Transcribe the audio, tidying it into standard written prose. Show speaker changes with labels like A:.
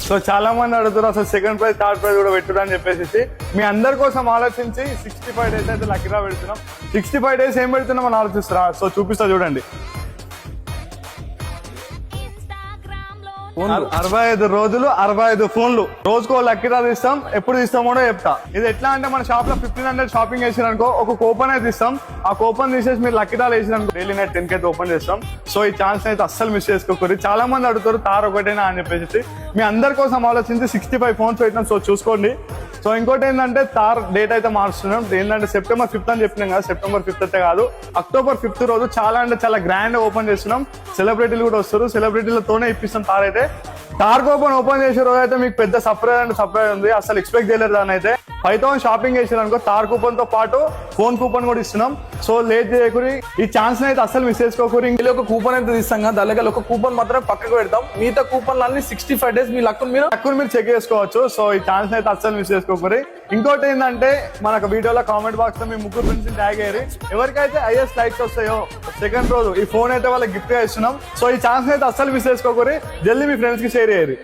A: So చాలా మంది అడుగుతారు అసలు సెకండ్ ప్రైజ్ థర్డ్ ప్రైజ్ కూడా పెట్టుడు అని చెప్పేసి మీ అందరి కోసం ఆలోచించి 65 days అయితే లక్కీ డ్రా పెడుతున్నాం. 65 days ఏం పెడుతున్నాం అని ఆలోచిస్తారా? సో చూపిస్తా చూడండి. 65 రోజులు 65 ఫోన్లు, రోజుకో లక్కీ డ్రా తీస్తాం. ఎప్పుడు తీస్తామో కూడా చెప్తా. ఇది ఎట్లా అంటే మన షాప్ లో 1500 షాపింగ్ చేసిరనుకో ఒక కూపన్ అయితే ఇస్తాం. ఆ కూపన్ తీసేసి మీరు లక్కీ డ్రా వేసిరనుకో డైలీ నైట్ 10 అయితే ఓపెన్ చేస్తాం. సో ఈ ఛాన్స్ అయితే అస్సలు మిస్ చేసుకోకూడదు. చాలా మంది అడుగుతారు తార్ ఒకటేనా అని చెప్పేసి. మీ అందరి కోసం ఆలోచించి 65 ఫోన్స్ పెట్టినాం. సో చూసుకోండి. సో ఇంకోటి ఏంటంటే తార్ డేట్ అయితే మారుస్తున్నాం. ఏంటంటే September 5th అని చెప్పినాం కదా. September 5th అయితే కాదు, October 5th రోజు చాలా అంటే చాలా గ్రాండ్ ఓపెన్ చేస్తున్నాం. సెలబ్రిటీలు కూడా వస్తారు. సెలబ్రిటీలతోనే ఇప్పిస్తాం తార్ అయితే. తార్ కూపన్ ఓపెన్ చేసే రోజు అయితే మీకు పెద్ద సర్ప్రైజ్ అంటే సర్ప్రైజ్ ఉంది. అసలు ఎక్స్పెక్ట్ చేయలేదు దాని అయితే. 5000 షాపింగ్ చేసారనుకో తార్ కూపన్ తో పాటు ఫోన్ కూపన్ కూడా ఇస్తున్నాం. సో లేట్ చేయకూరి, ఈ ఛాన్స్ అయితే అసలు మిస్ చేసుకోకూరి.
B: ఇందులో ఒక కూపన్ అయితే తీస్తాం కదా, దాని ఒక కూపన్ మాత్రం పక్కకు పెడతాం. మిగతా కూపన్లు అన్ని 65 days మీ లక్కును మీరు
A: చెక్ చేసుకోవచ్చు. సో ఈ ఛాన్స్ అయితే అసలు మిస్ చేసుకోకూరి. ఇంకోటి ఏంటంటే మనకు వీడియోలో కామెంట్ బాక్స్ లో మీ ముగ్గురు ఫ్రెండ్స్ ట్యాగ్ అయ్యారు. ఎవరికైతే హైయెస్ట్ లైక్స్ వస్తాయో సెకండ్ రోజు ఈ ఫోన్ అయితే వాళ్ళకి గిఫ్ట్ గా ఇస్తున్నాం. సో ఈ ఛాన్స్ అయితే అసలు మిస్ చేసుకోకూరి. జల్దీ మీ ఫ్రెండ్స్ కి షేర్ చేయరు.